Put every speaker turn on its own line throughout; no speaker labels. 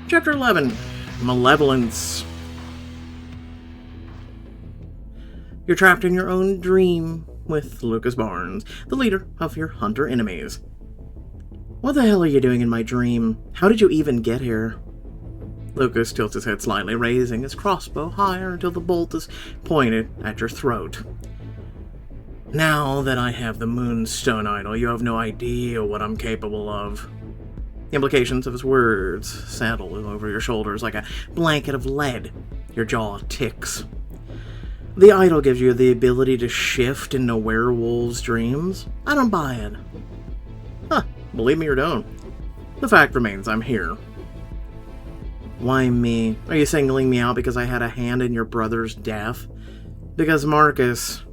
Chapter 11, Malevolence. You're trapped in your own dream with Lucas Barnes, the leader of your hunter enemies. What the hell are you doing in my dream? How did you even get here? Lucas tilts his head slightly, raising his crossbow higher until the bolt is pointed at your throat. Now that I have the Moonstone Idol, you have no idea what I'm capable of. The implications of his words settle over your shoulders like a blanket of lead. Your jaw ticks. The idol gives you the ability to shift into werewolves' dreams? I don't buy it. Huh, believe me or don't. The fact remains, I'm here. Why me? Are you singling me out because I had a hand in your brother's death? Because Marcus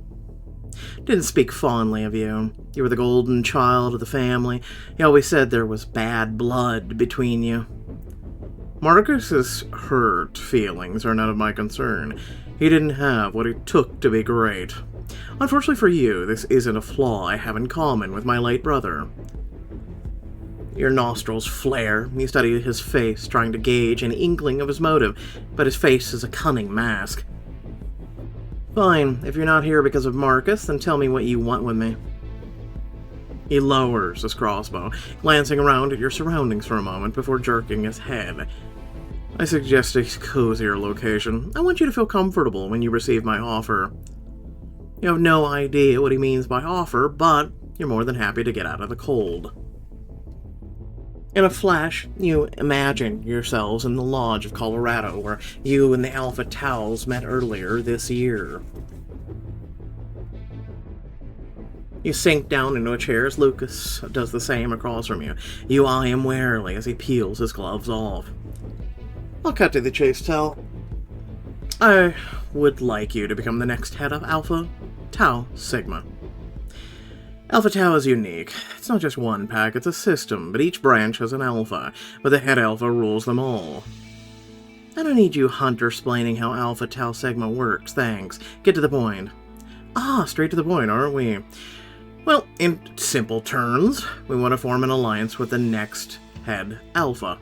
didn't speak fondly of you. You were the golden child of the family. He always said there was bad blood between you. Marcus's hurt feelings are none of my concern. He didn't have what it took to be great. Unfortunately for you, this isn't a flaw I have in common with my late brother. Your nostrils flare. You study his face, trying to gauge an inkling of his motive, but his face is a cunning mask. Fine, if you're not here because of Marcus, then tell me what you want with me. He lowers his crossbow, glancing around at your surroundings for a moment before jerking his head. I suggest a cozier location. I want you to feel comfortable when you receive my offer. You have no idea what he means by offer, but you're more than happy to get out of the cold. In a flash, you imagine yourselves in the Lodge of Colorado, where you and the Alpha Taus met earlier this year. You sink down into a chair as Lucas does the same across from you. You eye him warily as he peels his gloves off. I'll cut to the chase, Tal. I would like you to become the next head of Alpha Tau Sigma. Alpha Tau is unique. It's not just one pack, it's a system, but each branch has an alpha, but the head alpha rules them all. I don't need you hunter-splaining how Alpha Tau Sigma works, thanks. Get to the point. Straight to the point, aren't we? Well, in simple terms, we want to form an alliance with the next head alpha.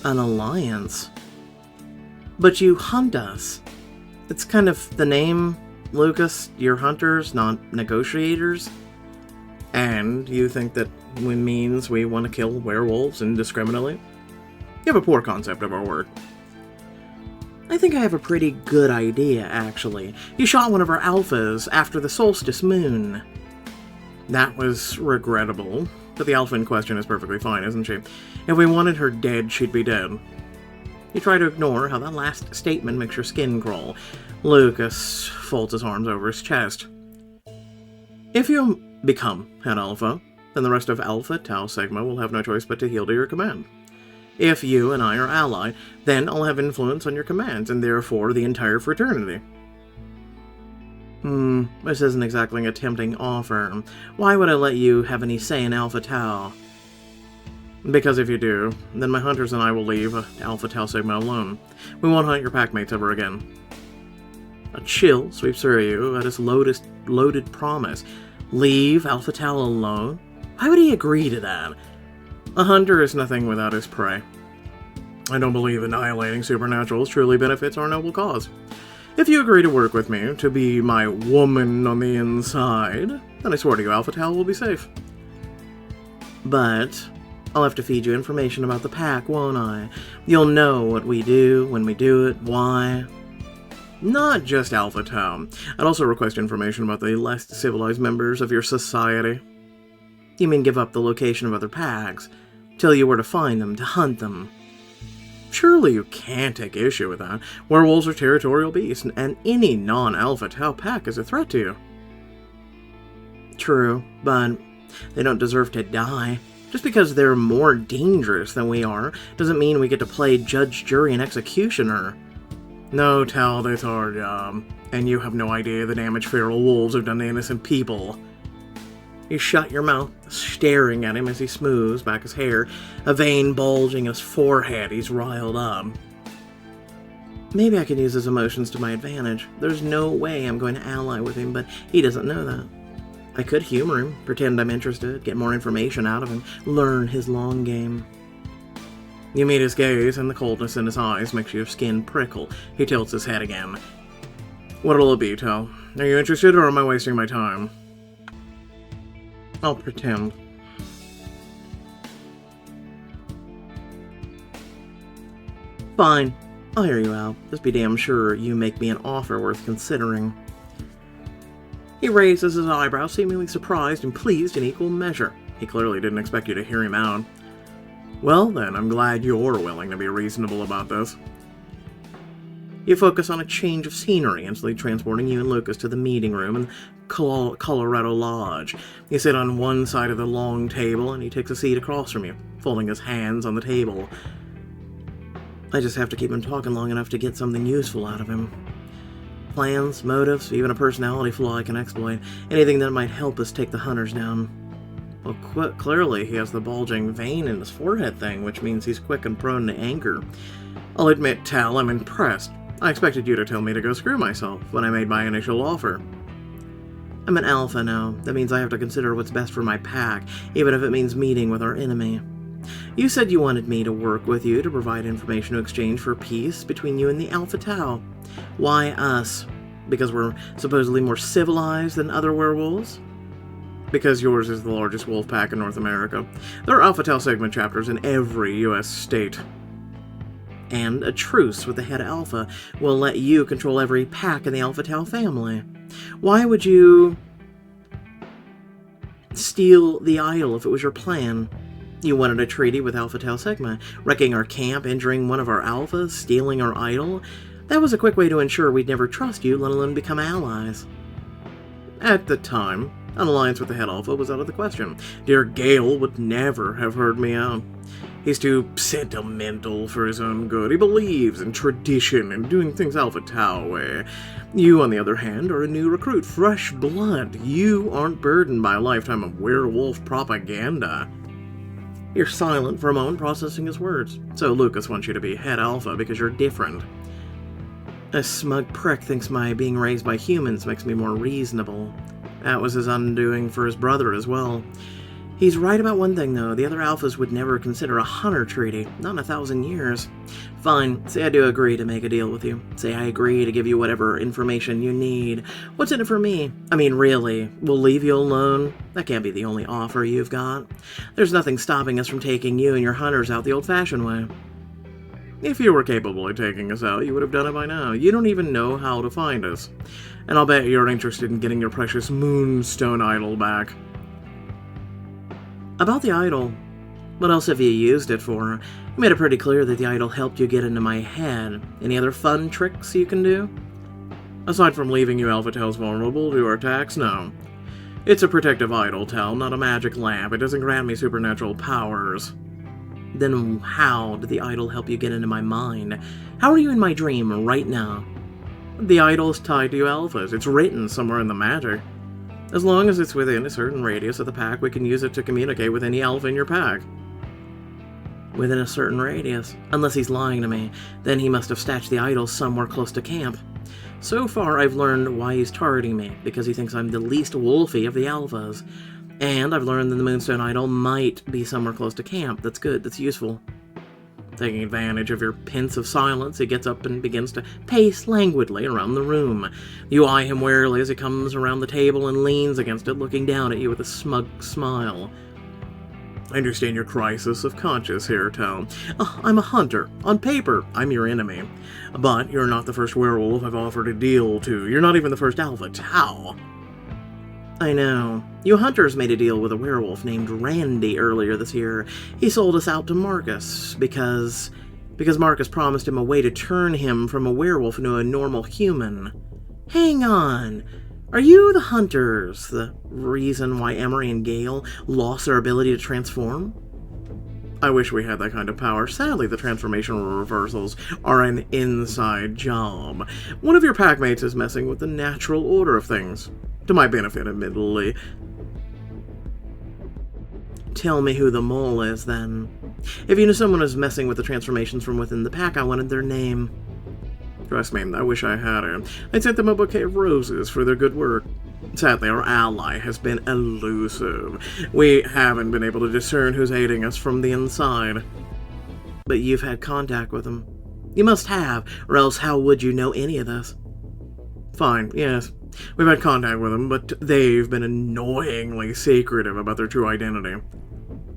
An alliance? But you hunt us. It's kind of the name, Lucas. You're hunters, not negotiators. And you think that means we want to kill werewolves indiscriminately? You have a poor concept of our work. I think I have a pretty good idea, actually. You shot one of our alphas after the solstice moon. That was regrettable, but the alpha in question is perfectly fine, isn't she? If we wanted her dead, she'd be dead. You try to ignore how that last statement makes your skin crawl. Lucas folds his arms over his chest. If you become head alpha, then the rest of Alpha Tau Sigma will have no choice but to yield to your command. If you and I are allied, then I'll have influence on your commands, and therefore the entire fraternity. This isn't exactly a tempting offer. Why would I let you have any say in Alpha Tau? Because if you do, then my hunters and I will leave Alpha Tau Sigma alone. We won't hunt your packmates ever again. A chill sweeps through you at his loaded promise. Leave Alpha Tau alone? Why would he agree to that? A hunter is nothing without his prey. I don't believe annihilating supernaturals truly benefits our noble cause. If you agree to work with me, to be my woman on the inside, then I swear to you Alpha Tau will be safe. But I'll have to feed you information about the pack, won't I? You'll know what we do, when we do it, why. Not just Alpha Tau. I'd also request information about the less civilized members of your society. You mean give up the location of other packs? Tell you where to find them, to hunt them. Surely you can't take issue with that. Werewolves are territorial beasts, and any non-Alpha Tau pack is a threat to you. True, but they don't deserve to die. Just because they're more dangerous than we are, doesn't mean we get to play judge, jury, and executioner. No, Tal, that's our job. And you have no idea the damage feral wolves have done to innocent people. You shut your mouth, staring at him as he smooths back his hair, a vein bulging in his forehead. He's riled up. Maybe I can use his emotions to my advantage. There's no way I'm going to ally with him, but he doesn't know that. I could humor him, pretend I'm interested, get more information out of him, learn his long game. You meet his gaze, and the coldness in his eyes makes your skin prickle. He tilts his head again. What'll it be, Tal? Are you interested, or am I wasting my time? I'll pretend. Fine. I'll hear you out. Just be damn sure you make me an offer worth considering. He raises his eyebrows, seemingly surprised and pleased in equal measure. He clearly didn't expect you to hear him out. Well, then, I'm glad you're willing to be reasonable about this. You focus on a change of scenery, instantly transporting you and Lucas to the meeting room in Colorado Lodge. You sit on one side of the long table, and he takes a seat across from you, folding his hands on the table. I just have to keep him talking long enough to get something useful out of him. Plans, motives, even a personality flaw I can exploit. Anything that might help us take the hunters down. Well, clearly he has the bulging vein in his forehead thing, which means he's quick and prone to anger. I'll admit, Tal, I'm impressed. I expected you to tell me to go screw myself when I made my initial offer. I'm an alpha now. That means I have to consider what's best for my pack, even if it means meeting with our enemy. You said you wanted me to work with you to provide information to exchange for peace between you and the Alpha Tau. Why us? Because we're supposedly more civilized than other werewolves? Because yours is the largest wolf pack in North America. There are Alpha Tau segment chapters in every U.S. state. And a truce with the head alpha will let you control every pack in the Alpha Tau family. Why would you steal the idol if it was your plan? You wanted a treaty with Alpha Tau Sigma, wrecking our camp, injuring one of our alphas, stealing our idol. That was a quick way to ensure we'd never trust you, let alone become allies. At the time, an alliance with the head alpha was out of the question. Dear Gale would never have heard me out. He's too sentimental for his own good. He believes in tradition and doing things Alpha Tau way. You, on the other hand, are a new recruit, fresh blood. You aren't burdened by a lifetime of werewolf propaganda. You're silent for a moment, processing his words. So Lucas wants you to be head alpha because you're different. A smug prick thinks my being raised by humans makes me more reasonable. That was his undoing for his brother as well. He's right about one thing, though. The other alphas would never consider a hunter treaty. Not in 1,000 years. Fine. Say I do agree to make a deal with you. Say I agree to give you whatever information you need. What's in it for me? I mean, really, we'll leave you alone? That can't be the only offer you've got. There's nothing stopping us from taking you and your hunters out the old-fashioned way. If you were capable of taking us out, you would have done it by now. You don't even know how to find us. And I'll bet you're interested in getting your precious Moonstone idol back. About the idol, what else have you used it for? You made it pretty clear that the idol helped you get into my head. Any other fun tricks you can do? Aside from leaving you Alpha Tau's vulnerable to our attacks, no. It's a protective idol, Tal, not a magic lamp. It doesn't grant me supernatural powers. Then how did the idol help you get into my mind? How are you in my dream right now? The idol is tied to you alphas. It's written somewhere in the magic. As long as it's within a certain radius of the pack, we can use it to communicate with any alpha in your pack. Within a certain radius. Unless he's lying to me, then he must have stashed the idol somewhere close to camp. So far, I've learned why he's targeting me, because he thinks I'm the least wolfy of the alphas. And I've learned that the Moonstone idol might be somewhere close to camp. That's good, that's useful. Taking advantage of your pensive silence, he gets up and begins to pace languidly around the room. You eye him warily as he comes around the table and leans against it, looking down at you with a smug smile. I understand your crisis of conscience here, Tal. I'm a hunter. On paper, I'm your enemy. But you're not the first werewolf I've offered a deal to. You're not even the first Alpha Tau. I know. You hunters made a deal with a werewolf named Randy earlier this year. He sold us out to Marcus because Marcus promised him a way to turn him from a werewolf into a normal human. Hang on. Are you the hunters the reason why Emery and Gale lost their ability to transform? I wish we had that kind of power. Sadly, the transformational reversals are an inside job. One of your packmates is messing with the natural order of things. To my benefit, admittedly. Tell me who the mole is, then. If you knew someone was messing with the transformations from within the pack, I wanted their name. Trust me, I wish I had it. I sent them a bouquet of roses for their good work. Sadly, our ally has been elusive. We haven't been able to discern who's aiding us from the inside. But you've had contact with them. You must have, or else how would you know any of this? Fine, yes. We've had contact with them, but they've been annoyingly secretive about their true identity.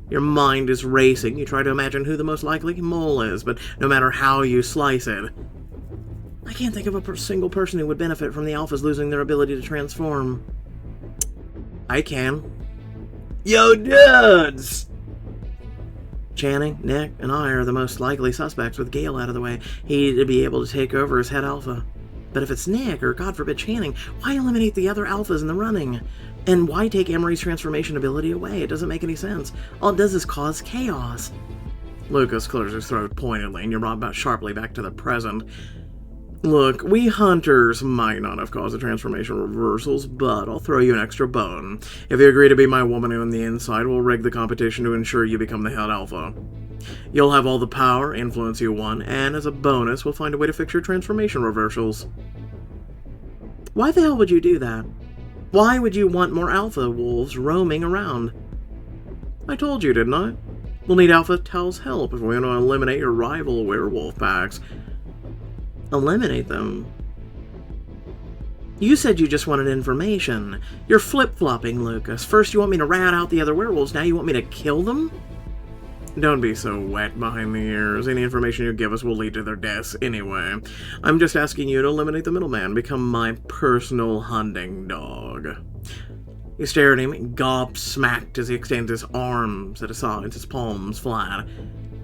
Your mind is racing. You try to imagine who the most likely mole is, but no matter how you slice it, I can't think of a single person who would benefit from the Alphas losing their ability to transform. I can. Yo, dudes! Channing, Nick, and I are the most likely suspects with Gale out of the way. He'd be able to take over as head Alpha. But if it's Nick, or God forbid Channing, why eliminate the other Alphas in the running? And why take Emery's transformation ability away? It doesn't make any sense. All it does is cause chaos. Lucas clears his throat pointedly, and you're brought sharply back to the present. Look, we hunters might not have caused the transformation reversals, but I'll throw you an extra bone. If you agree to be my woman on the inside, we'll rig the competition to ensure you become the head Alpha. You'll have all the power, influence you want, and as a bonus, we'll find a way to fix your transformation reversals. Why the hell would you do that? Why would you want more Alpha wolves roaming around? I told you, didn't I? We'll need Alpha Tal's help if we want to eliminate your rival werewolf packs. Eliminate them? You said you just wanted information. You're flip-flopping, Lucas. First you want me to rat out the other werewolves, now you want me to kill them? Don't be so wet behind the ears. Any information you give us will lead to their deaths anyway. I'm just asking you to eliminate the middleman, become my personal hunting dog. You stare at him, gobsmacked as he extends his arms at his sides, his palms flat.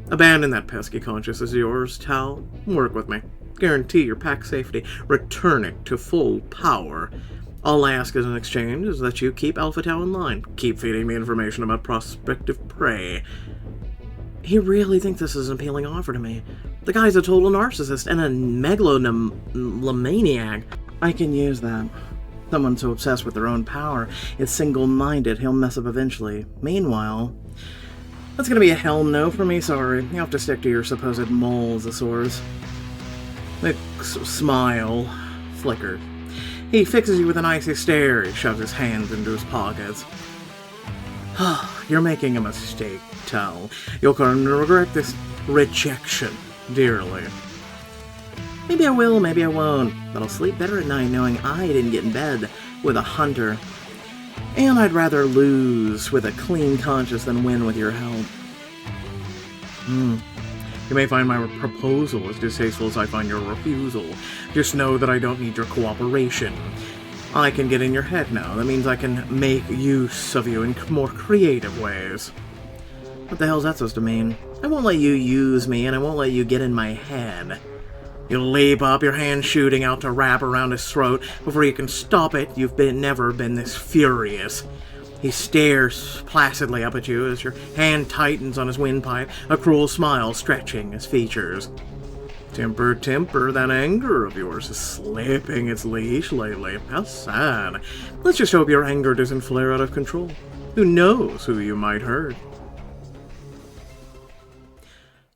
Abandon that pesky conscience of yours, Tal. Work with me. Guarantee your pack safety. Return it to full power. All I ask as an exchange is that you keep Alpha Tau in line. Keep feeding me information about prospective prey. He really thinks this is an appealing offer to me. The guy's a total narcissist and a megalomaniac. I can use that. Someone so obsessed with their own power is single-minded, he'll mess up eventually. Meanwhile, that's gonna be a hell no for me, sorry. You have to stick to your supposed molesasaurs. Nick's smile flickered. He fixes you with an icy stare. He shoves his hands into his pockets. You're making a mistake, Tal. You'll come to regret this rejection dearly. Maybe I will, maybe I won't, but I'll sleep better at night knowing I didn't get in bed with a hunter. And I'd rather lose with a clean conscience than win with your help. You may find my proposal as distasteful as I find your refusal. Just know that I don't need your cooperation. I can get in your head now. That means I can make use of you in more creative ways. What the hell's that supposed to mean? I won't let you use me, and I won't let you get in my head. You leap up, your hand shooting out to wrap around his throat. Before you can stop it, you've never been this furious. He stares placidly up at you as your hand tightens on his windpipe, a cruel smile stretching his features. Temper, temper, that anger of yours is slipping its leash lately. How sad. Let's just hope your anger doesn't flare out of control. Who knows who you might hurt?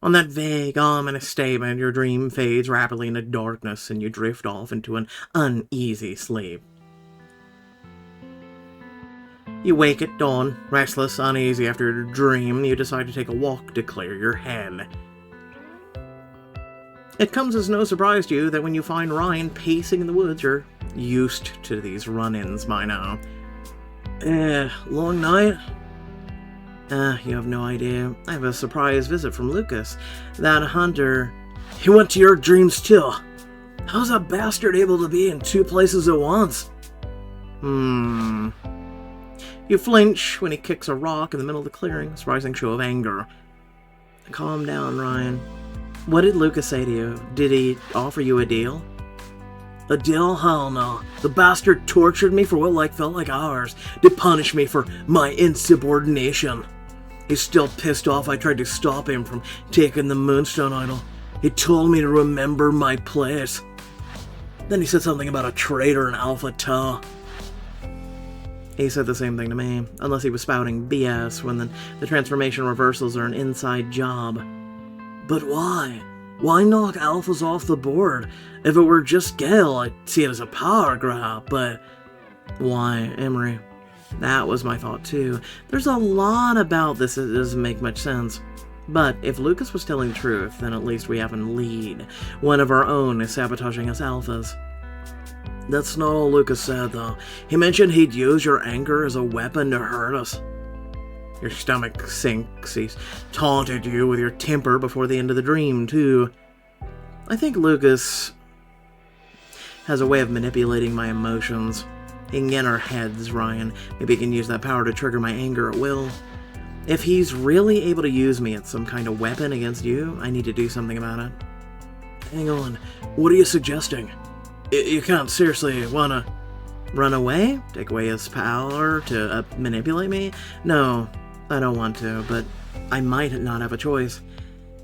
On that vague, ominous statement, your dream fades rapidly into darkness and you drift off into an uneasy sleep. You wake at dawn, restless, uneasy after your dream. You decide to take a walk to clear your head. It comes as no surprise to you that when you find Ryan pacing in the woods, you're used to these run-ins by now. Long night? You have no idea. I have a surprise visit from Lucas. That hunter, he went to your dreams too. How's that bastard able to be in two places at once? You flinch when he kicks a rock in the middle of the clearing, a surprising show of anger. Calm down, Ryan. What did Lucas say to you? Did he offer you a deal? A deal? Hell no. The bastard tortured me for what felt like hours to punish me for my insubordination. He's still pissed off I tried to stop him from taking the Moonstone Idol. He told me to remember my place. Then he said something about a traitor in Alpha Tau. He said the same thing to me, unless he was spouting BS when the transformation reversals are an inside job. But why? Why knock Alphas off the board? If it were just Gale, I'd see it as a power grab, but why, Emery? That was my thought too. There's a lot about this that doesn't make much sense. But if Lucas was telling the truth, then at least we have a lead. One of our own is sabotaging us alphas. That's not all Lucas said, though. He mentioned he'd use your anger as a weapon to hurt us. Your stomach sinks. He's taunted you with your temper before the end of the dream, too. I think Lucas has a way of manipulating my emotions. He can get in our heads, Ryan. Maybe he can use that power to trigger my anger at will. If he's really able to use me as some kind of weapon against you, I need to do something about it. Hang on. What are you suggesting? You can't seriously wanna run away? Take away his power to manipulate me? No, I don't want to, but I might not have a choice.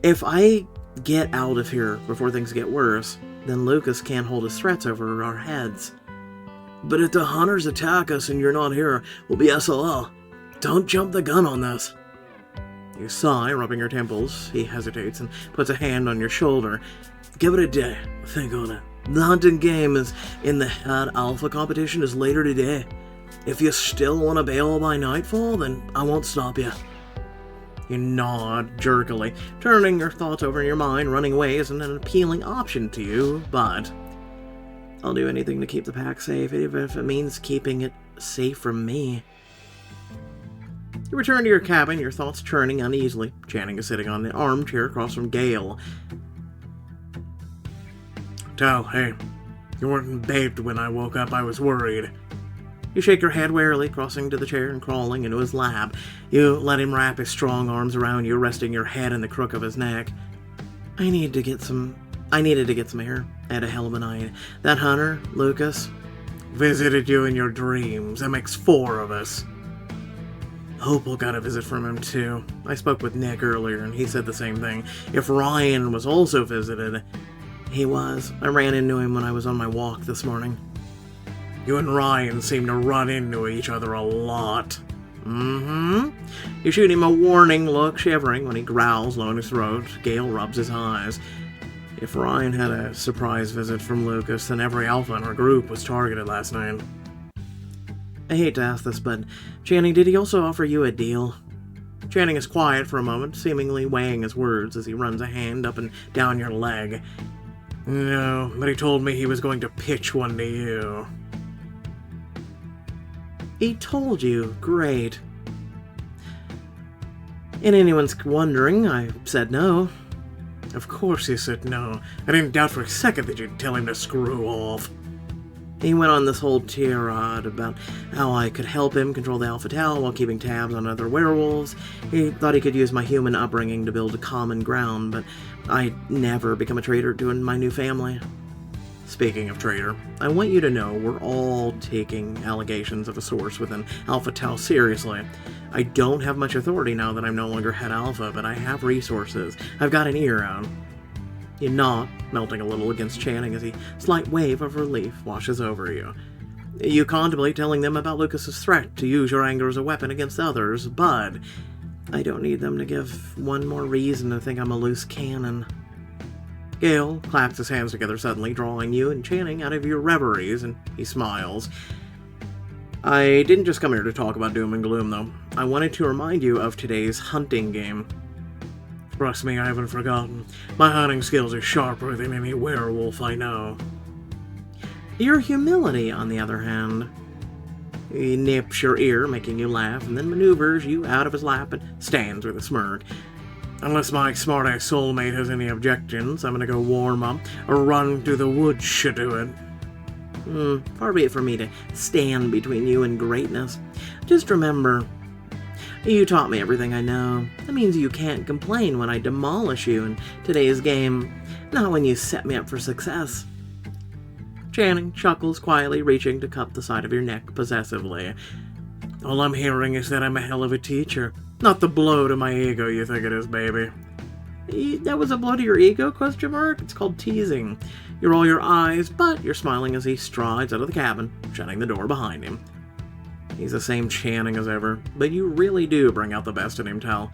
If I get out of here before things get worse, then Lucas can't hold his threats over our heads. But if the hunters attack us and you're not here, we'll be SOL. Don't jump the gun on this. You sigh, rubbing your temples. He hesitates and puts a hand on your shoulder. Give it a day. Think on it. The hunting game is in the head alpha competition is later today. If you still want to bail by nightfall, then I won't stop you. You nod jerkily, turning your thoughts over in your mind. Running away isn't an appealing option to you, but I'll do anything to keep the pack safe, even if it means keeping it safe from me. You return to your cabin, your thoughts churning uneasily. Channing is sitting on the armchair across from Gale. Tal, hey, you weren't in bed when I woke up. I was worried. You shake your head warily, crossing to the chair and crawling into his lap. You let him wrap his strong arms around you, resting your head in the crook of his neck. I needed to get some air. I had a hell of a night. That hunter, Lucas, visited you in your dreams. That makes 4 of us. Hopel got a visit from him, too. I spoke with Nick earlier, and he said the same thing. If Ryan was also visited... He was. I ran into him when I was on my walk this morning. You and Ryan seem to run into each other a lot. Mm-hmm. You shoot him a warning look, shivering when he growls low in his throat. Gale rubs his eyes. If Ryan had a surprise visit from Lucas, then every alpha in our group was targeted last night. I hate to ask this, but Channing, did he also offer you a deal? Channing is quiet for a moment, seemingly weighing his words as he runs a hand up and down your leg. No, but he told me he was going to pitch one to you. He told you? Great. And anyone's wondering, I said no. Of course you said no. I didn't doubt for a second that you'd tell him to screw off. He went on this whole tirade about how I could help him control the Alpha Tau while keeping tabs on other werewolves. He thought he could use my human upbringing to build a common ground, but I'd never become a traitor to my new family. Speaking of traitor, I want you to know we're all taking allegations of a source within Alpha Tau seriously. I don't have much authority now that I'm no longer head alpha, but I have resources. I've got an ear out. You nod, melting a little against Channing as a slight wave of relief washes over you. You contemplate telling them about Lucas's threat to use your anger as a weapon against others, but I don't need them to give one more reason to think I'm a loose cannon. Gale claps his hands together suddenly, drawing you and Channing out of your reveries, and he smiles. I didn't just come here to talk about doom and gloom, though. I wanted to remind you of today's hunting game. Trust me, I haven't forgotten. My hunting skills are sharper than any werewolf I know. Your humility, on the other hand. He nips your ear, making you laugh, and then maneuvers you out of his lap and stands with a smirk. Unless my smart-ass soulmate has any objections, I'm gonna go warm up or run through the woods to do it. Far be it for me to stand between you and greatness. Just remember, you taught me everything I know. That means you can't complain when I demolish you in today's game, not when you set me up for success. Channing chuckles quietly, reaching to cup the side of your neck possessively. All I'm hearing is that I'm a hell of a teacher. Not the blow to my ego you think it is, baby. That was a blow to your ego, question mark? It's called teasing. You're all your eyes, but you're smiling as he strides out of the cabin, shutting the door behind him. He's the same Channing as ever, but you really do bring out the best in him, Tal.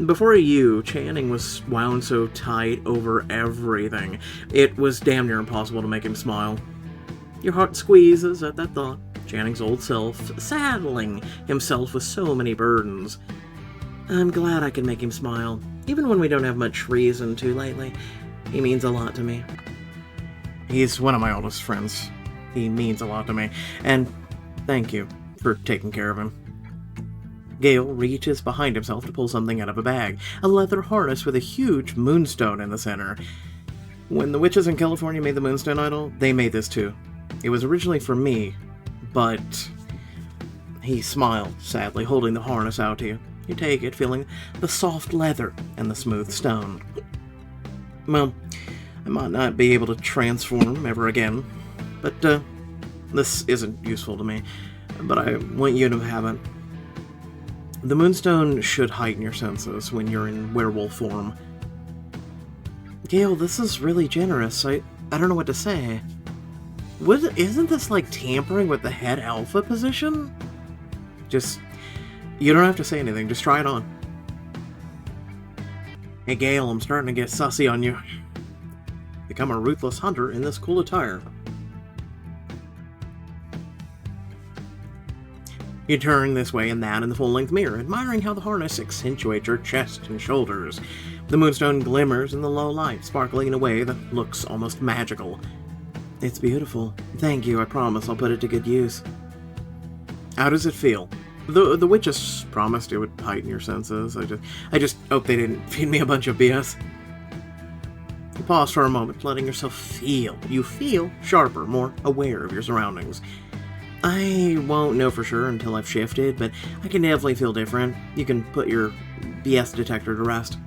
Before you, Channing was wound so tight over everything, it was damn near impossible to make him smile. Your heart squeezes at that thought. Channing's old self, saddling himself with so many burdens. I'm glad I can make him smile. Even when we don't have much reason to lately, he means a lot to me. He's one of my oldest friends. He means a lot to me, and thank you for taking care of him. Gale reaches behind himself to pull something out of a bag, a leather harness with a huge moonstone in the center. When the witches in California made the moonstone idol, they made this too. It was originally for me, but... He smiled, sadly, holding the harness out to you. You take it, feeling the soft leather and the smooth stone. Well, I might not be able to transform ever again, but this isn't useful to me, but I want you to have it. The moonstone should heighten your senses when you're in werewolf form. Gale, this is really generous. I don't know what to say. Isn't this like tampering with the head alpha position? You don't have to say anything, just try it on. Hey Gale, I'm starting to get sussy on you. Become a ruthless hunter in this cool attire. You turn this way and that in the full-length mirror, admiring how the harness accentuates your chest and shoulders. The moonstone glimmers in the low light, sparkling in a way that looks almost magical. It's beautiful. Thank you, I promise I'll put it to good use. How does it feel? The witches promised it would heighten your senses. I just hope they didn't feed me a bunch of BS. You pause for a moment, letting yourself feel. You feel sharper, more aware of your surroundings. I won't know for sure until I've shifted, but I can definitely feel different. You can put your BS detector to rest.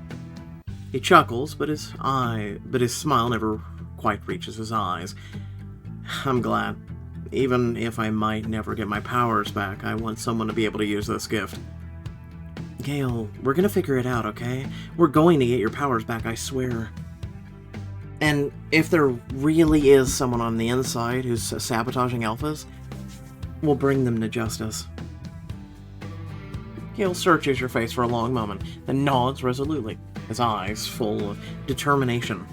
He chuckles, but his smile never quite reaches his eyes. I'm glad. Even if I might never get my powers back, I want someone to be able to use this gift. Gale, we're gonna figure it out, okay? We're going to get your powers back, I swear. And if there really is someone on the inside who's sabotaging alphas, we'll bring them to justice. Gale searches your face for a long moment, then nods resolutely, his eyes full of determination.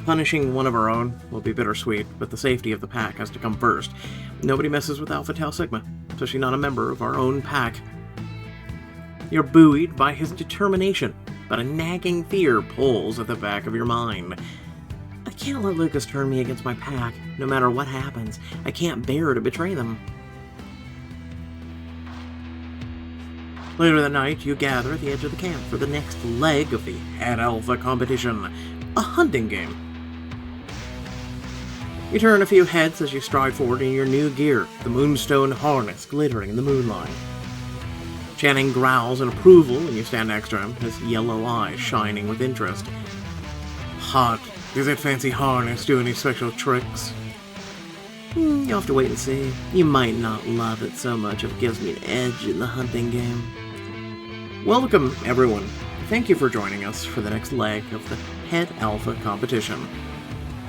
Punishing one of our own will be bittersweet, but the safety of the pack has to come first. Nobody messes with Alpha Tau Sigma, especially not a member of our own pack. You're buoyed by his determination, but a nagging fear pulls at the back of your mind. I can't let Lucas turn me against my pack, no matter what happens. I can't bear to betray them. Later that night, you gather at the edge of the camp for the next leg of the Head Alpha competition, a hunting game. You turn a few heads as you stride forward in your new gear, the moonstone harness glittering in the moonlight. Channing growls in approval when you stand next to him, his yellow eyes shining with interest. Hot. Does that fancy harness do any special tricks? You'll have to wait and see. You might not love it so much if it gives me an edge in the hunting game. Welcome, everyone. Thank you for joining us for the next leg of the Head Alpha competition.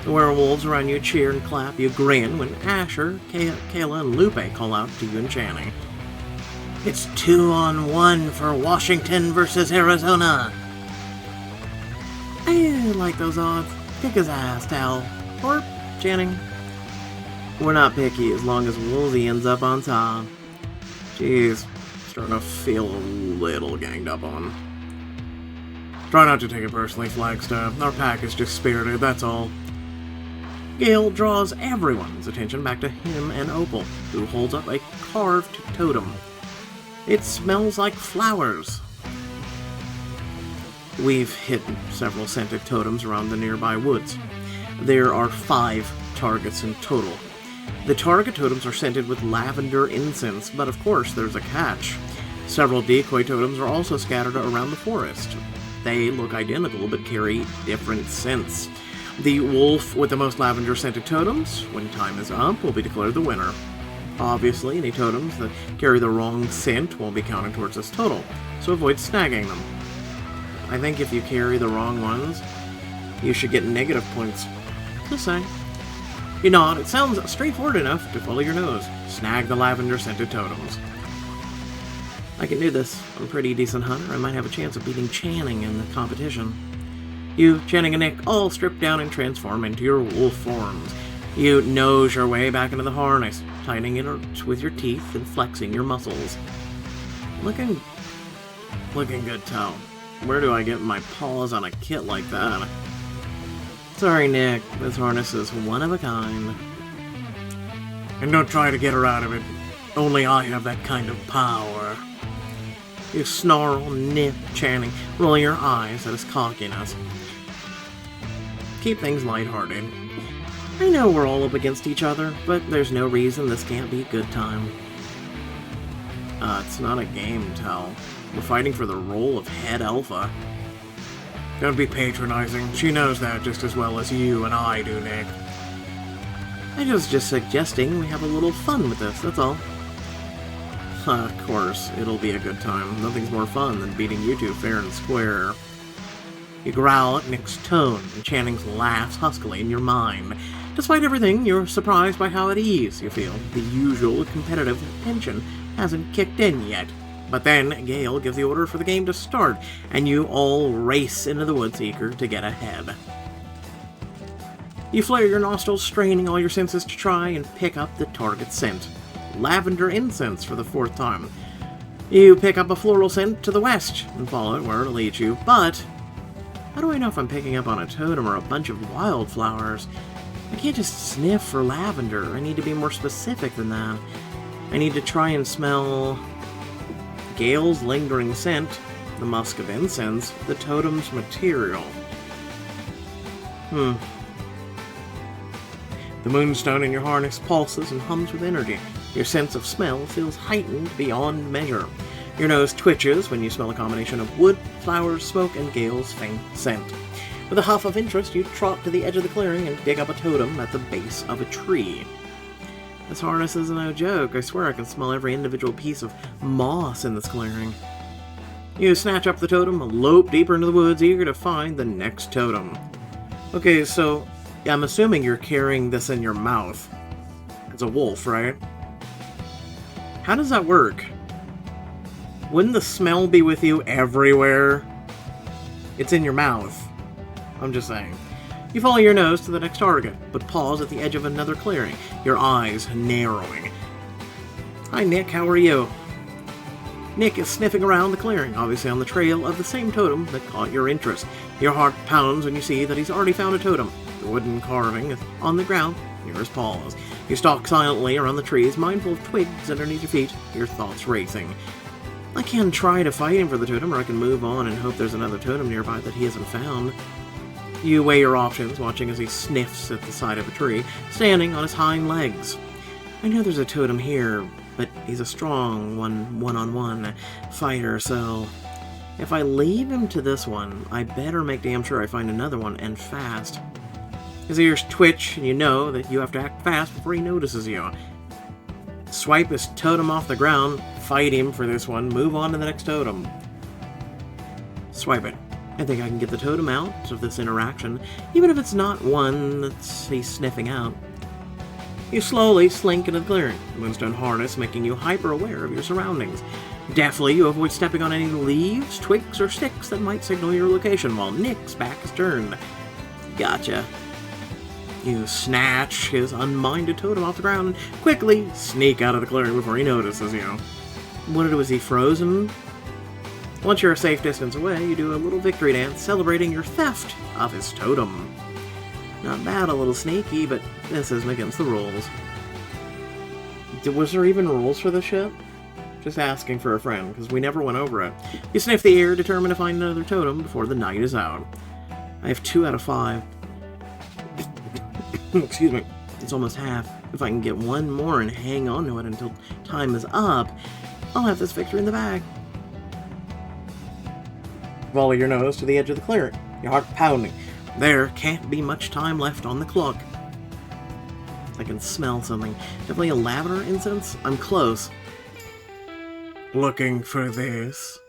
The werewolves around you cheer and clap. You grin when Asher, Kayla, and Lupe call out to you and Channing. It's 2-on-1 for Washington versus Arizona. I like those odds. Kick his ass, Tal. Or Channing. We're not picky as long as Woolsey ends up on top. Jeez, starting to feel a little ganged up on. Try not to take it personally, Flagstaff. Our pack is just spirited, that's all. Gale draws everyone's attention back to him and Opal, who holds up a carved totem. It smells like flowers. We've hidden several scented totems around the nearby woods. There are 5 targets in total. The target totems are scented with lavender incense, but of course there's a catch. Several decoy totems are also scattered around the forest. They look identical but carry different scents. The wolf with the most lavender-scented totems, when time is up, will be declared the winner. Obviously, any totems that carry the wrong scent won't be counted towards this total, so avoid snagging them. I think if you carry the wrong ones, you should get negative points. Just saying. You nod. It sounds straightforward enough to follow your nose. Snag the lavender-scented totems. I can do this. I'm a pretty decent hunter. I might have a chance of beating Channing in the competition. You, Channing, and Nick all strip down and transform into your wolf forms. You nose your way back into the harness, tightening it with your teeth and flexing your muscles. Looking Looking good, Tell. Where do I get my paws on a kit like that? Sorry, Nick. This harness is one of a kind. And don't try to get her out of it. Only I have that kind of power. You snarl, nip, Channing, rolling your eyes at his cockiness. Keep things lighthearted. I know we're all up against each other, but there's no reason this can't be a good time. It's not a game, Tell. We're fighting for the role of head alpha. Don't be patronizing. She knows that just as well as you and I do, Nick. I was just suggesting we have a little fun with this, that's all. Of course, it'll be a good time. Nothing's more fun than beating you two fair and square. You growl at Nick's tone, and Channing's laughs huskily in your mind. Despite everything, you're surprised by how at ease you feel. The usual competitive tension hasn't kicked in yet. But then, Gale gives the order for the game to start, and you all race into the woods eager to get ahead. You flare your nostrils, straining all your senses to try and pick up the target scent. Lavender incense for the 4th time. You pick up a floral scent to the west, and follow it where it leads you, but how do I know if I'm picking up on a totem or a bunch of wildflowers? I can't just sniff for lavender. I need to be more specific than that. I need to try and smell Gale's lingering scent, the musk of incense, the totem's material. The moonstone in your harness pulses and hums with energy. Your sense of smell feels heightened beyond measure. Your nose twitches when you smell a combination of wood, flowers, smoke, and Gale's faint scent. With a huff of interest, you trot to the edge of the clearing and dig up a totem at the base of a tree. This harness is no joke. I swear I can smell every individual piece of moss in this clearing. You snatch up the totem and lope deeper into the woods, eager to find the next totem. Okay, so I'm assuming you're carrying this in your mouth. It's a wolf, right? How does that work? Wouldn't the smell be with you everywhere? It's in your mouth. I'm just saying. You follow your nose to the next target, but pause at the edge of another clearing, your eyes narrowing. Hi, Nick. How are you? Nick is sniffing around the clearing, obviously on the trail of the same totem that caught your interest. Your heart pounds when you see that he's already found a totem. The wooden carving is on the ground near his paws. You stalk silently around the trees, mindful of twigs underneath your feet, your thoughts racing. I can try to fight him for the totem, or I can move on and hope there's another totem nearby that he hasn't found. You weigh your options, watching as he sniffs at the side of a tree, standing on his hind legs. I know there's a totem here, but he's a strong one-on-one fighter, so if I leave him to this one, I better make damn sure I find another one, and fast. His ears twitch, and you know that you have to act fast before he notices you. Swipe his totem off the ground, fight him for this one, move on to the next totem. Swipe it. I think I can get the totem out of this interaction, even if it's not one that he's sniffing out. You slowly slink into the clearing, the moonstone harness making you hyper-aware of your surroundings. Deftly, you avoid stepping on any leaves, twigs, or sticks that might signal your location while Nick's back is turned. Gotcha. You snatch his unminded totem off the ground and quickly sneak out of the clearing before he notices you. What was he, frozen? Once you're a safe distance away, you do a little victory dance celebrating your theft of his totem. Not bad, a little sneaky, but this isn't against the rules. Was there even rules for this ship? Just asking for a friend, because we never went over it. You sniff the air, determined to find another totem before the night is out. I have 2 out of 5. Excuse me. It's almost half. If I can get one more and hang on to it until time is up, I'll have this victory in the bag. Follow your nose to the edge of the clearing, your heart pounding. There can't be much time left on the clock. I can smell something. Definitely a lavender incense? I'm close. Looking for this?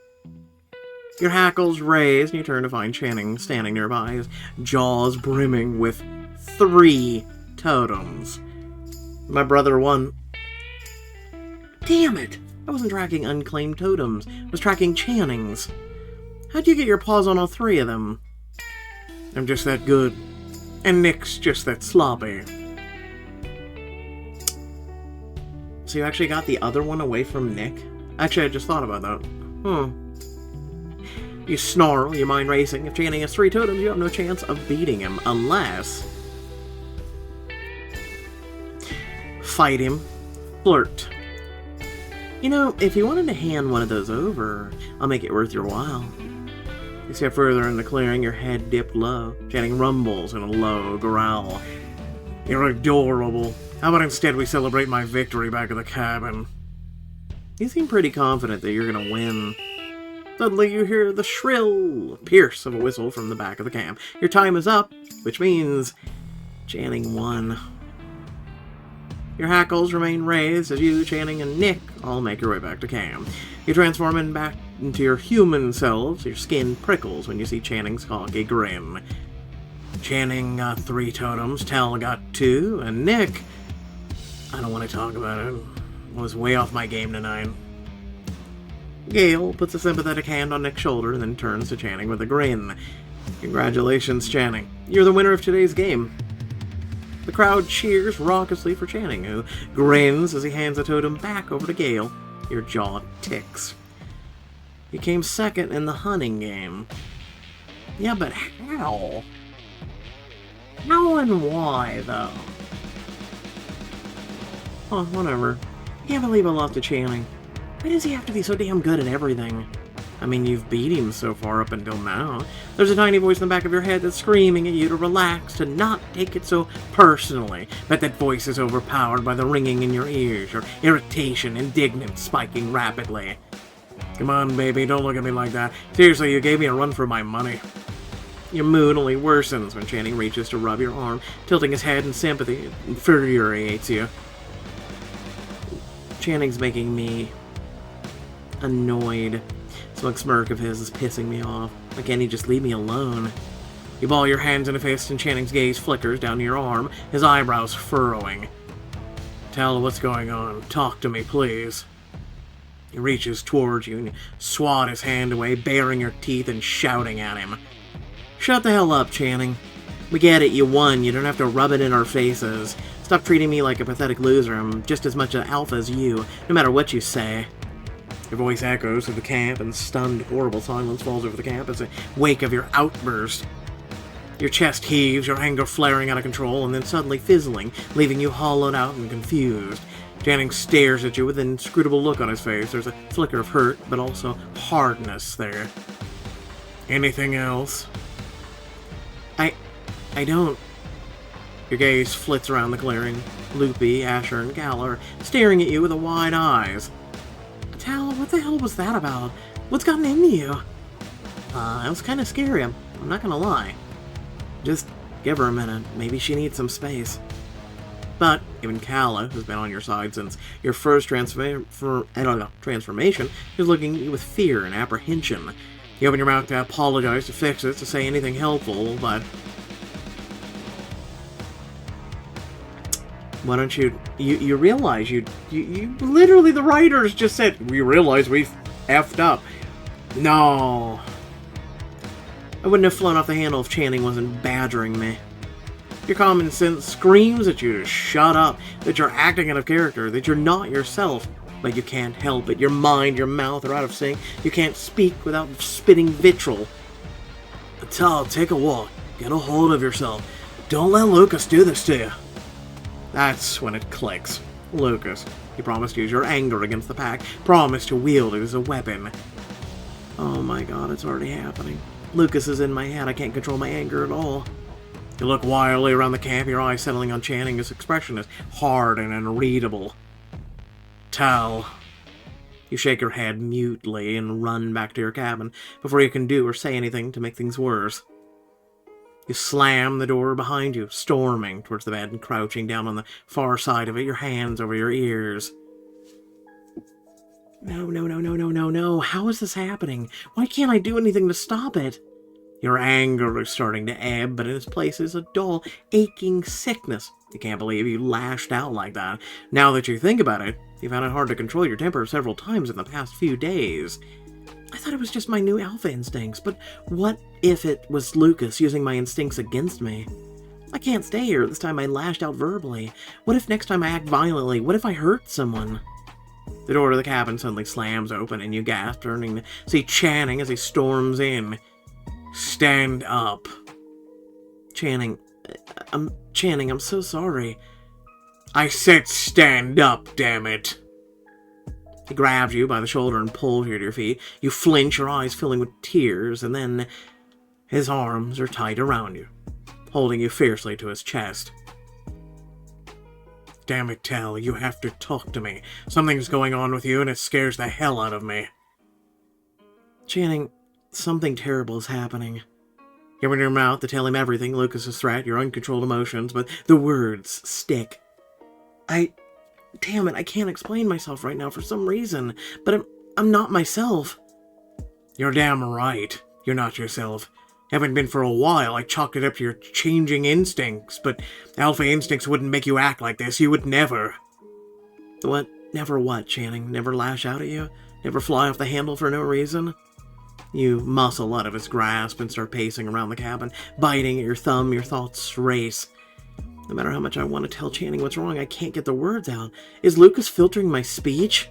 Your hackles raise and you turn to find Channing standing nearby, his jaws brimming with 3 totems. My brother won. Damn it! I wasn't tracking unclaimed totems. I was tracking Channing's. How'd you get your paws on all 3 of them? I'm just that good. And Nick's just that sloppy. So you actually got the other one away from Nick? Actually, I just thought about that. You snarl, your mind racing. If Channing has 3 totems, you have no chance of beating him, unless... fight him. Flirt. You know, if you wanted to hand one of those over, I'll make it worth your while. You step further in the clearing, your head dipped low. Channing rumbles in a low growl. You're adorable. How about instead we celebrate my victory back at the cabin? You seem pretty confident that you're gonna win. Suddenly you hear the shrill pierce of a whistle from the back of the camp. Your time is up, which means Channing won. Your hackles remain raised as you, Channing, and Nick all make your way back to camp. You transform back into your human selves. Your skin prickles when you see Channing's cocky grin. Channing got 3 totems, Tal got 2, and Nick... I don't want to talk about it. I was way off my game tonight. Gale puts a sympathetic hand on Nick's shoulder and then turns to Channing with a grin. Congratulations, Channing. You're the winner of today's game. The crowd cheers raucously for Channing, who grins as he hands a totem back over to Gale. Your jaw ticks. You came second in the hunting game. Yeah, but how? How and why, though? Oh, whatever. Can't believe I lost to Channing. Why does he have to be so damn good at everything? I mean, you've beat him so far up until now. There's a tiny voice in the back of your head that's screaming at you to relax, to not take it so personally. But that voice is overpowered by the ringing in your ears, your irritation, indignant, spiking rapidly. Come on, baby, don't look at me like that. Seriously, you gave me a run for my money. Your mood only worsens when Channing reaches to rub your arm, tilting his head in sympathy. It infuriates you. Channing's making me annoyed. Some smirk of his is pissing me off. Why can't he just leave me alone? You ball your hands in a fist and Channing's gaze flickers down your arm, his eyebrows furrowing. Tell what's going on. Talk to me, please. He reaches towards you and you swat his hand away, baring your teeth and shouting at him. Shut the hell up, Channing. We get it, you won. You don't have to rub it in our faces. Stop treating me like a pathetic loser. I'm just as much an alpha as you, no matter what you say. Your voice echoes through the camp, and stunned, horrible silence falls over the camp as a wake of your outburst. Your chest heaves, your anger flaring out of control, and then suddenly fizzling, leaving you hollowed out and confused. Channing stares at you with an inscrutable look on his face. There's a flicker of hurt, but also hardness there. Anything else? I don't. Your gaze flits around the clearing. Loopy, Asher, and Gal are staring at you with wide eyes. Tal, what the hell was that about? What's gotten into you? It was kind of scary, I'm not gonna lie. Just give her a minute. Maybe she needs some space. But even Calla, who's been on your side since your first transformation, is looking at you with fear and apprehension. You open your mouth to apologize, to fix it, to say anything helpful, but... Why don't you realize you literally, the writers just said, we realize we've effed up. No. I wouldn't have flown off the handle if Channing wasn't badgering me. Your common sense screams at you to shut up, that you're acting out of character, that you're not yourself, but you can't help it. Your mind, your mouth are out of sync. You can't speak without spitting vitriol. Tal, take a walk. Get a hold of yourself. Don't let Lucas do this to you. That's when it clicks. Lucas. He promised to use your anger against the pack. Promised to wield it as a weapon. Oh my god, it's already happening. Lucas is in my head. I can't control my anger at all. You look wildly around the camp, your eyes settling on Channing. His expression is hard and unreadable. Tal. You shake your head mutely and run back to your cabin before you can do or say anything to make things worse. You slam the door behind you, storming towards the bed and crouching down on the far side of it, your hands over your ears. No. How is this happening? Why can't I do anything to stop it? Your anger is starting to ebb, but in its place is a dull, aching sickness. You can't believe you lashed out like that. Now that you think about it, you found it hard to control your temper several times in the past few days. I thought it was just my new alpha instincts, but what if it was Lucas using my instincts against me? I can't stay here. This time I lashed out verbally. What if next time I act violently? What if I hurt someone? The door to the cabin suddenly slams open and you gasp, turning to see Channing as he storms in. Stand up. Channing, I'm so sorry. I said stand up, damn it. He grabs you by the shoulder and pulls you to your feet. You flinch, your eyes filling with tears, and then his arms are tight around you, holding you fiercely to his chest. Damn it, Tell, you have to talk to me. Something's going on with you and it scares the hell out of me. Channing, something terrible is happening. You open your mouth to tell him everything, Lucas's threat, your uncontrolled emotions, but the words stick. Damn it, I can't explain myself right now for some reason, but I'm not myself. You're damn right. You're not yourself. Haven't been for a while. I chalked it up to your changing instincts, but alpha instincts wouldn't make you act like this. You would never. What? Never what, Channing? Never lash out at you? Never fly off the handle for no reason? You muscle out of his grasp and start pacing around the cabin, biting at your thumb. Your thoughts race. No matter how much I want to tell Channing what's wrong, I can't get the words out. Is Lucas filtering my speech?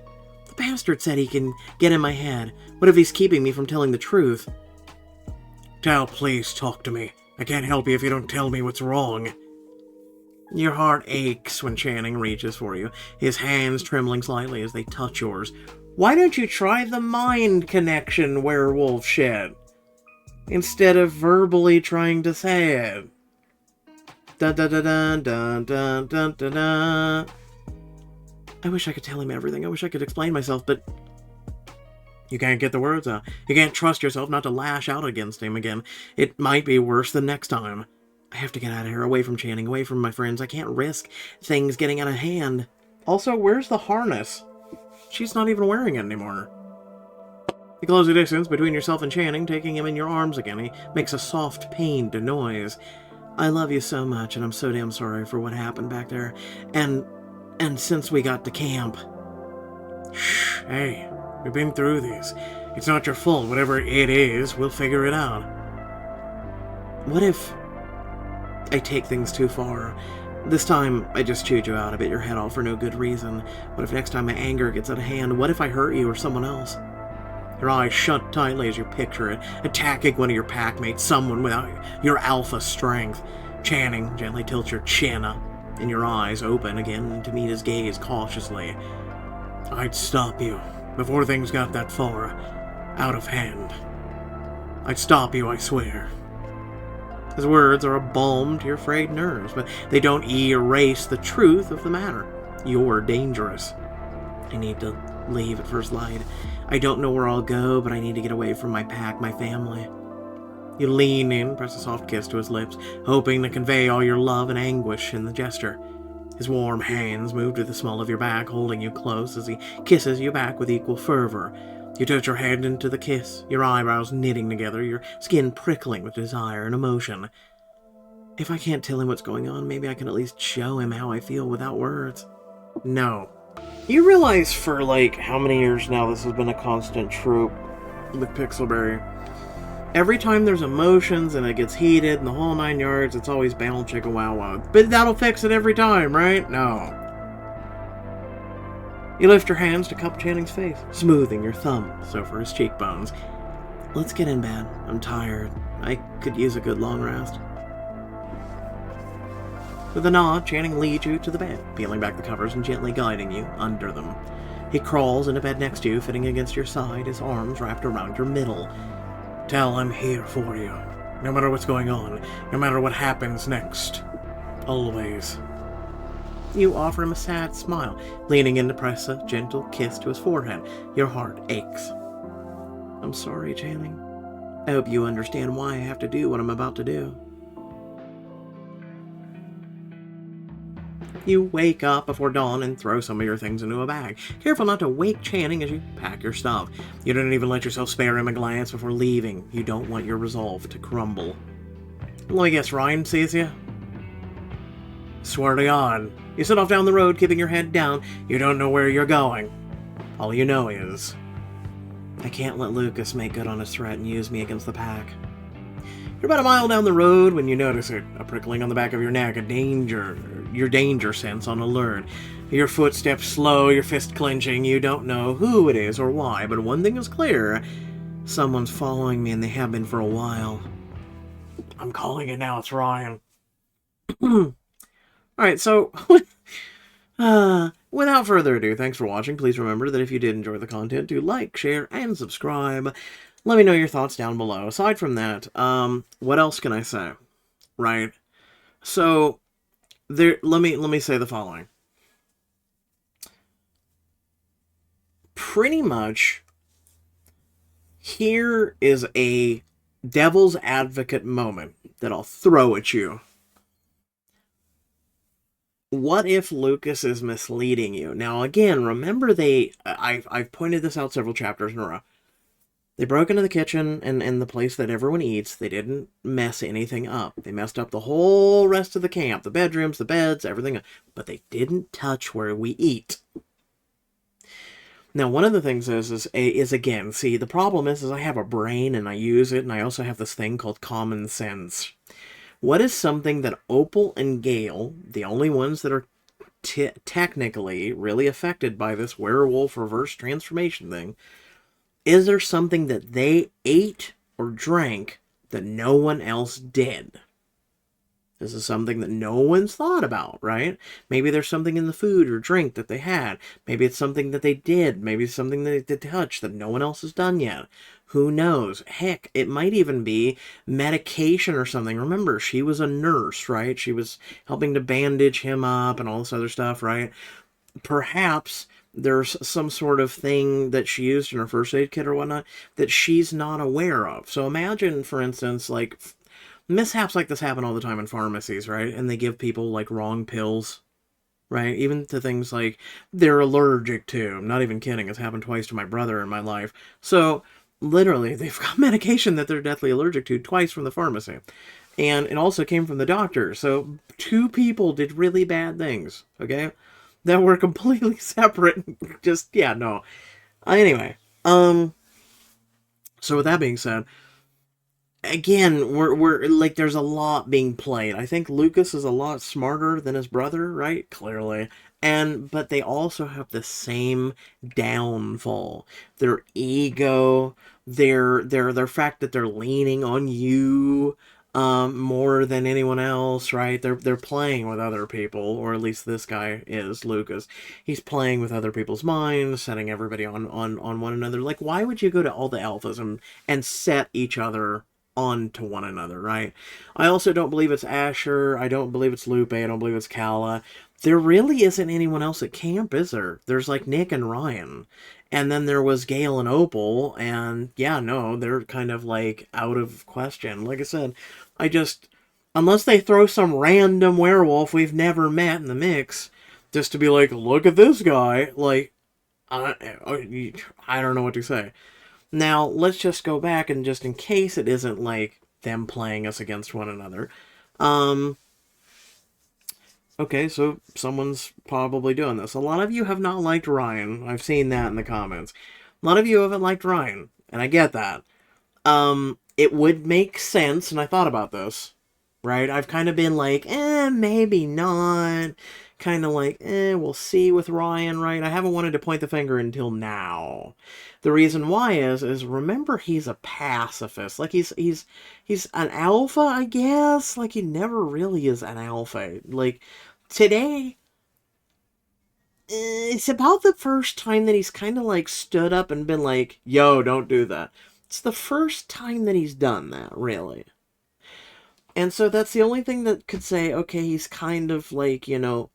The bastard said he can get in my head. What if he's keeping me from telling the truth? Tell, please talk to me. I can't help you if you don't tell me what's wrong. Your heart aches when Channing reaches for you, his hands trembling slightly as they touch yours. Why don't you try the mind connection, werewolf shit? Instead of verbally trying to say it. Dun dun dun dun dun dun dun dun dun. I wish I could tell him everything. I wish I could explain myself, but you can't get the words out. You can't trust yourself not to lash out against him again. It might be worse the next time. I have to get out of here, away from Channing, away from my friends. I can't risk things getting out of hand. Also, where's the harness? She's not even wearing it anymore. You close the distance between yourself and Channing, taking him in your arms again. He makes a soft, pained noise. I love you so much, and I'm so damn sorry for what happened back there. And since we got to camp. Shh, hey, we've been through this. It's not your fault. Whatever it is, we'll figure it out. What if I take things too far? This time, I just chewed you out, I bit your head off for no good reason. What if next time my anger gets out of hand? What if I hurt you or someone else? Your eyes shut tightly as you picture it, attacking one of your packmates, someone without your alpha strength. Channing gently tilts your chin up, and your eyes open again to meet his gaze cautiously. I'd stop you before things got that far out of hand. I'd stop you, I swear. His words are a balm to your frayed nerves, but they don't erase the truth of the matter. You're dangerous. I need to leave at first light. I don't know where I'll go, but I need to get away from my pack, my family. You lean in, press a soft kiss to his lips, hoping to convey all your love and anguish in the gesture. His warm hands move to the small of your back, holding you close as he kisses you back with equal fervor. You touch your head into the kiss, your eyebrows knitting together, your skin prickling with desire and emotion. If I can't tell him what's going on, maybe I can at least show him how I feel without words. No. You realize for, how many years now this has been a constant trope with Pixelberry? Every time there's emotions and it gets heated and the whole 9 yards, it's always battle chicken wow wow. But that'll fix it every time, right? No. You lift your hands to cup Channing's face, smoothing your thumbs over his cheekbones. Let's get in bed. I'm tired. I could use a good long rest. With a nod, Channing leads you to the bed, peeling back the covers and gently guiding you under them. He crawls into bed next to you, fitting against your side, his arms wrapped around your middle. Tell I'm here for you, no matter what's going on, no matter what happens next. Always. You offer him a sad smile, leaning in to press a gentle kiss to his forehead. Your heart aches. I'm sorry, Channing. I hope you understand why I have to do what I'm about to do. You wake up before dawn and throw some of your things into a bag, careful not to wake Channing as you pack your stuff. You don't even let yourself spare him a glance before leaving. You don't want your resolve to crumble. Let me guess, Ryan sees you? Swear to God. You set off down the road, keeping your head down. You don't know where you're going. All you know is, I can't let Lucas make good on his threat and use me against the pack. You're about a mile down the road when you notice it, a prickling on the back of your neck, your danger sense on alert. Your footsteps slow, your fist clenching. You don't know who it is or why, but one thing is clear. Someone's following me, and they have been for a while. I'm calling it now. It's Ryan. Alright, so... without further ado, thanks for watching. Please remember that if you did enjoy the content, do like, share, and subscribe. Let me know your thoughts down below. Aside from that, what else can I say? Right? So, let me say the following. Pretty much, here is a devil's advocate moment that I'll throw at you. What if Lucas is misleading you? Now, again, remember I've pointed this out several chapters in a row. They broke into the kitchen and the place that everyone eats. They didn't mess anything up. They messed up the whole rest of the camp. The bedrooms, the beds, everything. But they didn't touch where we eat. Now, one of the things is again, see, the problem is I have a brain and I use it, and I also have this thing called common sense. What is something that Opal and Gale, the only ones that are technically really affected by this werewolf reverse transformation thing, is there something that they ate or drank that no one else did? This is something that no one's thought about, right? Maybe there's something in the food or drink that they had. Maybe it's something that they did. Maybe it's something that they did touch that no one else has done yet. Who knows? Heck, it might even be medication or something. Remember, she was a nurse, right? She was helping to bandage him up and all this other stuff, right? Perhaps there's some sort of thing that she used in her first aid kit or whatnot that she's not aware of. So imagine, for instance, like... mishaps like this happen all the time in pharmacies, right? And they give people, like, wrong pills, right? Even to things like they're allergic to. I'm not even kidding. It's happened twice to my brother in my life. So, literally, they've got medication that they're deathly allergic to twice from the pharmacy. And it also came from the doctor. So, 2 people did really bad things, okay? That were completely separate. Just, yeah, no. Anyway, so with that being said... again, we're like, there's a lot being played. I think Lucas is a lot smarter than his brother, right? Clearly. But they also have the same downfall. Their ego, their fact that they're leaning on you more than anyone else, right? They're playing with other people, or at least this guy is, Lucas. He's playing with other people's minds, setting everybody on one another. Like, why would you go to all the alphas and set each other on to one another, right? I also don't believe it's Asher. I don't believe it's Lupe. I don't believe it's Kala. There really isn't anyone else at camp, is there? There's like Nick and Ryan. And then there was Gale and Opal. And yeah, no, they're kind of like out of question. Like I said, unless they throw some random werewolf we've never met in the mix, just to be like, look at this guy. Like, I don't know what to say. Now, let's just go back, and just in case it isn't, like, them playing us against one another. Okay, so someone's probably doing this. A lot of you have not liked Ryan. I've seen that in the comments. A lot of you haven't liked Ryan, and I get that. It would make sense, and I thought about this, right? I've kind of been like, maybe not. Kind of like, we'll see with Ryan, right? I haven't wanted to point the finger until now. The reason why is remember, he's a pacifist. Like, he's an alpha, I guess? Like, he never really is an alpha. Like, today, it's about the first time that he's kind of, like, stood up and been like, yo, don't do that. It's the first time that he's done that, really. And so that's the only thing that could say, okay, he's kind of like, you know,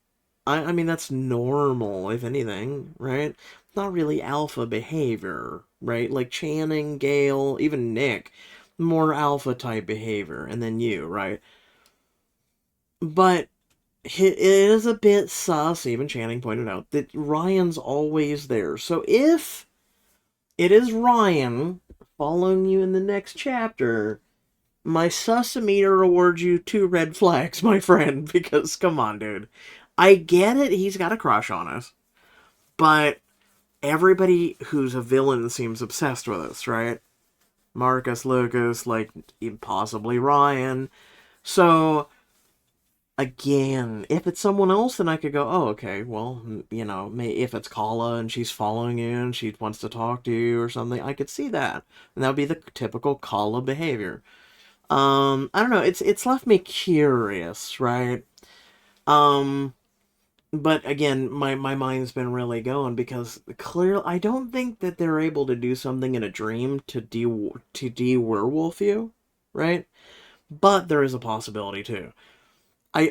I mean, that's normal, if anything, right? Not really alpha behavior, right? Like Channing, Gale, even Nick, more alpha type behavior, and then you, right? But it is a bit sus, even Channing pointed out, that Ryan's always there. So if it is Ryan following you in the next chapter, my sus-meter awards you 2 red flags, my friend, because, come on, dude. I get it, he's got a crush on us, but everybody who's a villain seems obsessed with us, right? Marcus, Lucas, like, possibly Ryan. So, Again, if it's someone else, then I could go, oh, okay, well, if it's Kala and she's following you and she wants to talk to you or something, I could see that. And that would be the typical Kala behavior. I don't know, it's left me curious, right? Um, but again, my mind's been really going because clearly I don't think that they're able to do something in a dream to de-werewolf you, right? But there is a possibility too.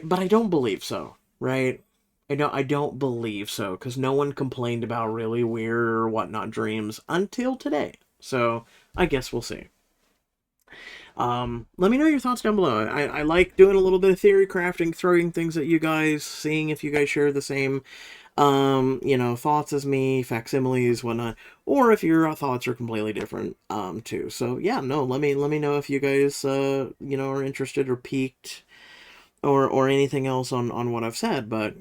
But I don't believe so, right? I don't believe so because no one complained about really weird or whatnot dreams until today. So I guess we'll see. Let me know your thoughts down below. I like doing a little bit of theory crafting, throwing things at you guys, seeing if you guys share the same thoughts as me, facsimiles, whatnot, or if your thoughts are completely different, too. So yeah, no, let me know if you guys, are interested or piqued, or anything else on what I've said. But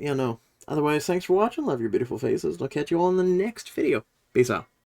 otherwise, thanks for watching. Love your beautiful faces. I'll catch you all in the next video. Peace out.